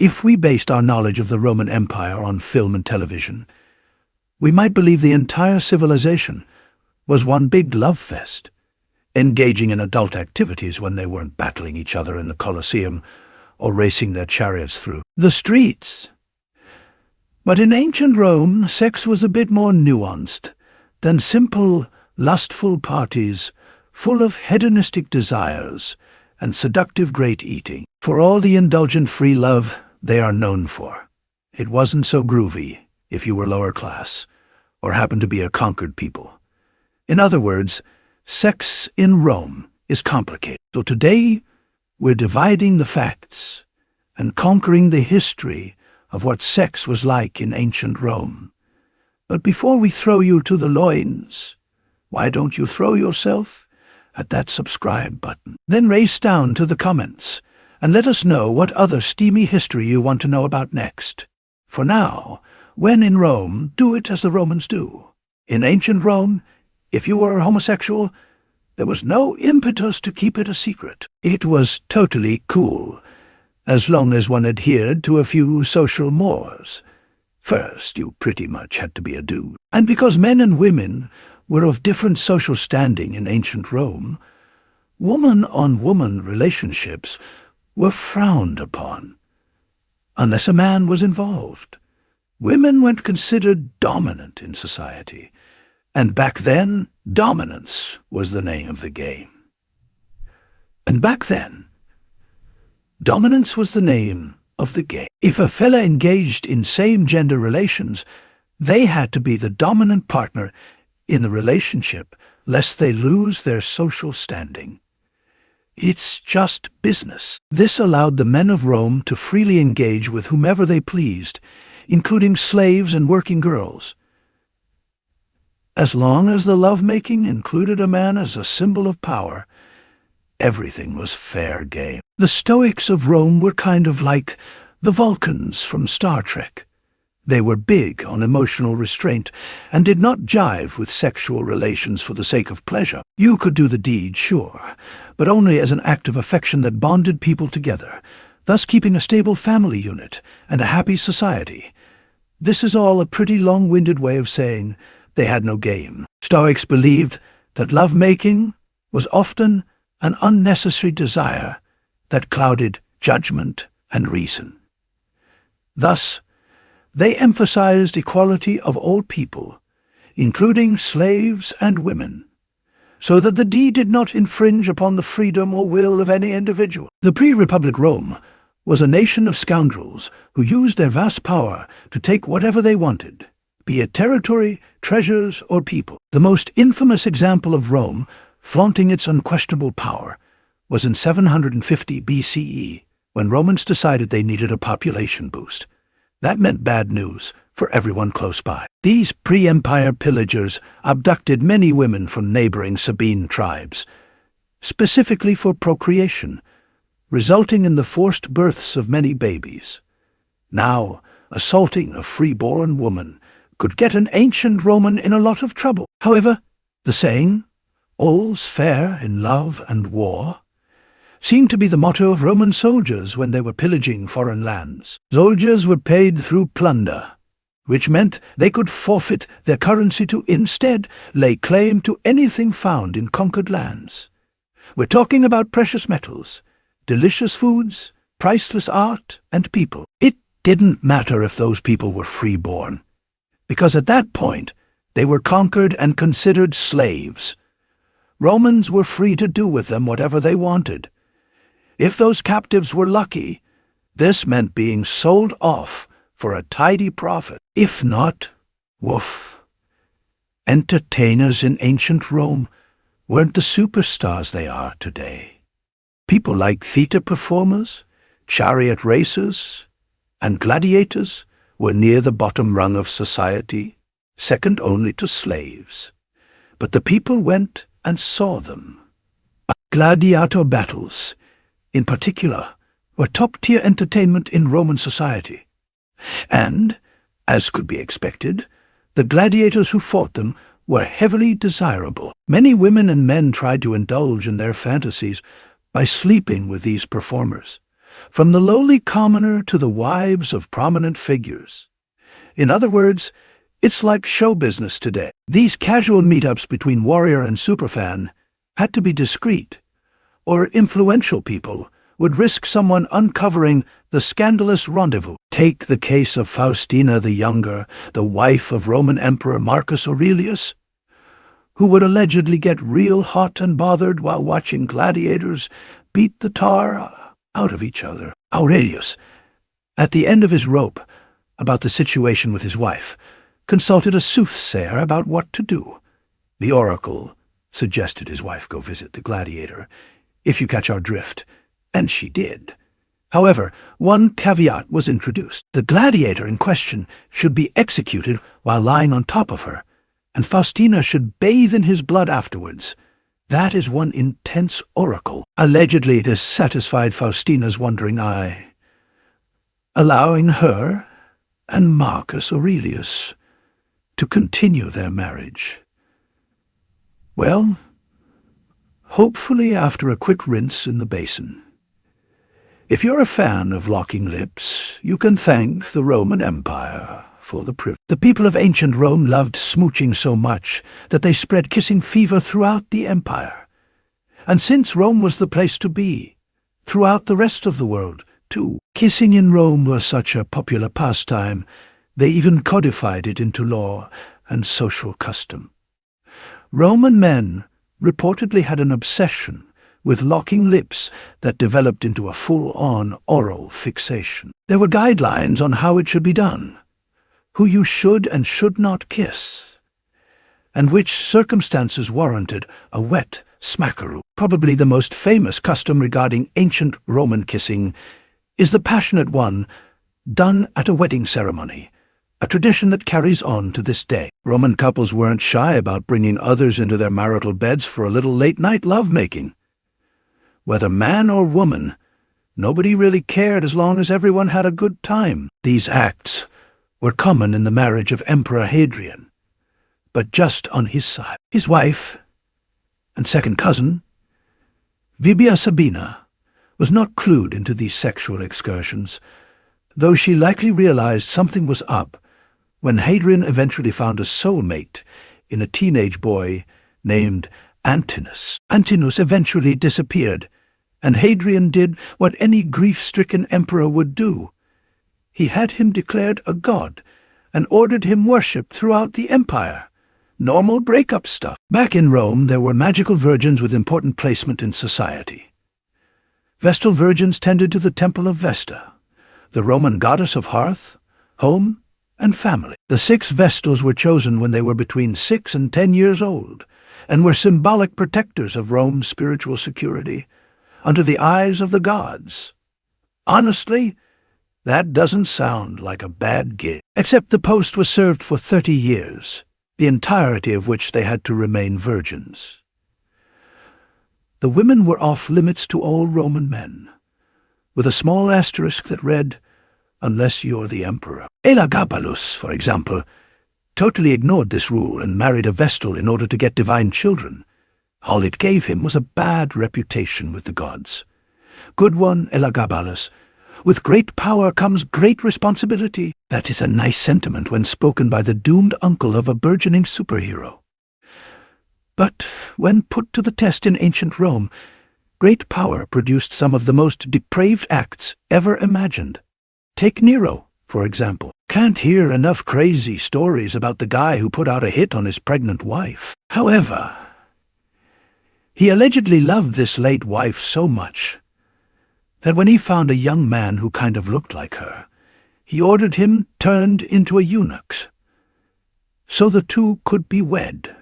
If we based our knowledge of the Roman Empire on film and television, we might believe the entire civilization was one big love fest, engaging in adult activities when they weren't battling each other in the Colosseum or racing their chariots through the streets. But in ancient Rome, sex was a bit more nuanced than simple, lustful parties full of hedonistic desires and seductive great eating. For all the indulgent free love they are known for, it wasn't so groovy if you were lower class or happened to be a conquered people. In other words, sex in Rome is complicated. So today, we're dividing the facts and conquering the history of what sex was like in ancient Rome. But before we throw you to the loins, why don't you throw yourself at that subscribe button? Then race down to the comments and let us know what other steamy history you want to know about next. For now, when in Rome, do it as the Romans do. In ancient Rome, if you were homosexual, there was no impetus to keep it a secret. It was totally cool, as long as one adhered to a few social mores. First, you pretty much had to be a dude. And because men and women were of different social standing in ancient Rome, woman-on-woman relationships were frowned upon, unless a man was involved. Women weren't considered dominant in society, and back then, dominance was the name of the game. If a fella engaged in same-gender relations, they had to be the dominant partner in the relationship, lest they lose their social standing. It's just business. This allowed the men of Rome to freely engage with whomever they pleased, including slaves and working girls. As long as the lovemaking included a man as a symbol of power, everything was fair game. The Stoics of Rome were kind of like the Vulcans from Star Trek. They were big on emotional restraint and did not jive with sexual relations for the sake of pleasure. You could do the deed, sure, but only as an act of affection that bonded people together, thus keeping a stable family unit and a happy society. This is all a pretty long-winded way of saying they had no game. Stoics believed that lovemaking was often an unnecessary desire that clouded judgment and reason. Thus, they emphasized equality of all people, including slaves and women, so that the deed did not infringe upon the freedom or will of any individual. The pre-Republic Rome was a nation of scoundrels who used their vast power to take whatever they wanted, be it territory, treasures, or people. The most infamous example of Rome flaunting its unquestionable power was in 750 BCE, when Romans decided they needed a population boost. That meant bad news for everyone close by. These pre-empire pillagers abducted many women from neighboring Sabine tribes, specifically for procreation, resulting in the forced births of many babies. Now, assaulting a free-born woman could get an ancient Roman in a lot of trouble. However, the saying, "All's fair in love and war," seemed to be the motto of Roman soldiers when they were pillaging foreign lands. Soldiers were paid through plunder, which meant they could forfeit their currency to instead lay claim to anything found in conquered lands. We're talking about precious metals, delicious foods, priceless art, and people. It didn't matter if those people were freeborn, because at that point they were conquered and considered slaves. Romans were free to do with them whatever they wanted. If those captives were lucky, this meant being sold off for a tidy profit. If not, woof. Entertainers in ancient Rome weren't the superstars they are today. People like theater performers, chariot racers, and gladiators were near the bottom rung of society, second only to slaves. But the people went and saw them. Gladiator battles, in particular, were top-tier entertainment in Roman society. And, as could be expected, the gladiators who fought them were heavily desirable. Many women and men tried to indulge in their fantasies by sleeping with these performers, from the lowly commoner to the wives of prominent figures. In other words, it's like show business today. These casual meetups between warrior and superfan had to be discreet, or influential people would risk someone uncovering the scandalous rendezvous. Take the case of Faustina the Younger, the wife of Roman Emperor Marcus Aurelius, who would allegedly get real hot and bothered while watching gladiators beat the tar out of each other. Aurelius, at the end of his rope about the situation with his wife, consulted a soothsayer about what to do. The oracle suggested his wife go visit the gladiator, if you catch our drift, and she did. However, one caveat was introduced. The gladiator in question should be executed while lying on top of her, and Faustina should bathe in his blood afterwards. That is one intense oracle. Allegedly it has satisfied Faustina's wandering eye, allowing her and Marcus Aurelius to continue their marriage. Well, hopefully after a quick rinse in the basin. If you're a fan of locking lips, you can thank the Roman Empire for the privilege. The people of ancient Rome loved smooching so much that they spread kissing fever throughout the empire. And since Rome was the place to be, throughout the rest of the world, too. Kissing in Rome was such a popular pastime, they even codified it into law and social custom. Roman men reportedly had an obsession with locking lips that developed into a full-on oral fixation. There were guidelines on how it should be done, who you should and should not kiss, and which circumstances warranted a wet smackaroo. Probably the most famous custom regarding ancient Roman kissing is the passionate one done at a wedding ceremony, a tradition that carries on to this day. Roman couples weren't shy about bringing others into their marital beds for a little late-night lovemaking. Whether man or woman, nobody really cared as long as everyone had a good time. These acts were common in the marriage of Emperor Hadrian, but just on his side. His wife and second cousin, Vibia Sabina, was not clued into these sexual excursions, though she likely realized something was up when Hadrian eventually found a soulmate in a teenage boy named Antinous. Antinous eventually disappeared, and Hadrian did what any grief-stricken emperor would do. He had him declared a god and ordered him worshipped throughout the empire. Normal breakup stuff. Back in Rome, there were magical virgins with important placement in society. Vestal virgins tended to the temple of Vesta, the Roman goddess of hearth, home, and family. The 6 Vestals were chosen when they were between 6 and 10 years old, and were symbolic protectors of Rome's spiritual security, under the eyes of the gods. Honestly, that doesn't sound like a bad gig. Except the post was served for 30 years, the entirety of which they had to remain virgins. The women were off-limits to all Roman men, with a small asterisk that read, "Unless you're the emperor." Elagabalus, for example, totally ignored this rule and married a Vestal in order to get divine children. All it gave him was a bad reputation with the gods. Good one, Elagabalus. With great power comes great responsibility. That is a nice sentiment when spoken by the doomed uncle of a burgeoning superhero. But when put to the test in ancient Rome, great power produced some of the most depraved acts ever imagined. Take Nero, for example. Can't hear enough crazy stories about the guy who put out a hit on his pregnant wife. However, he allegedly loved this late wife so much that when he found a young man who kind of looked like her, he ordered him turned into a eunuch, so the two could be wed.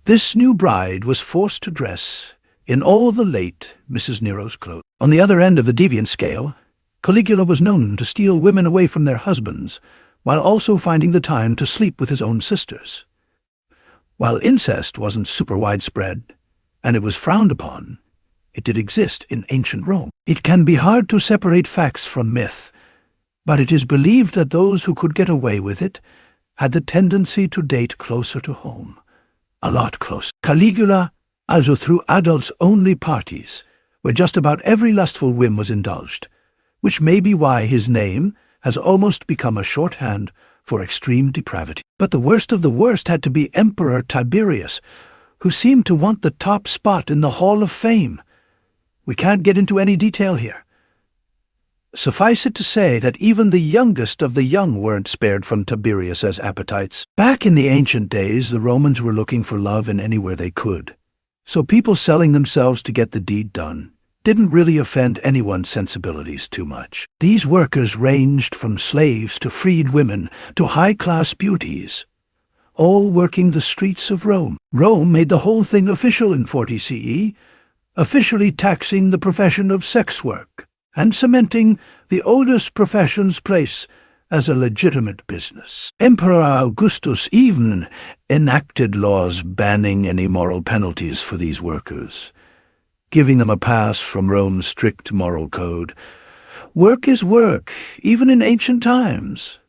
This new bride was forced to dress in all the late Mrs. Nero's clothes. On the other end of the deviant scale, Caligula was known to steal women away from their husbands, while also finding the time to sleep with his own sisters. While incest wasn't super widespread, and it was frowned upon, it did exist in ancient Rome. It can be hard to separate facts from myth, but it is believed that those who could get away with it had the tendency to date closer to home. A lot closer. Caligula also threw adults-only parties where just about every lustful whim was indulged, which may be why his name has almost become a shorthand for extreme depravity. But the worst of the worst had to be Emperor Tiberius, who seemed to want the top spot in the Hall of Fame. We can't get into any detail here. Suffice it to say that even the youngest of the young weren't spared from Tiberius's appetites. Back in the ancient days, the Romans were looking for love in anywhere they could. So people selling themselves to get the deed done didn't really offend anyone's sensibilities too much. These workers ranged from slaves to freed women to high-class beauties, all working the streets of Rome. Rome made the whole thing official in 40 CE, officially taxing the profession of sex work and cementing the oldest profession's place as a legitimate business. Emperor Augustus even enacted laws banning any moral penalties for these workers, giving them a pass from Rome's strict moral code. Work is work, even in ancient times.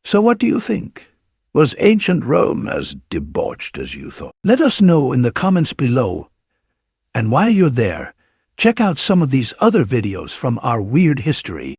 So what do you think? Was ancient Rome as debauched as you thought? Let us know in the comments below. And while you're there, check out some of these other videos from our weird history.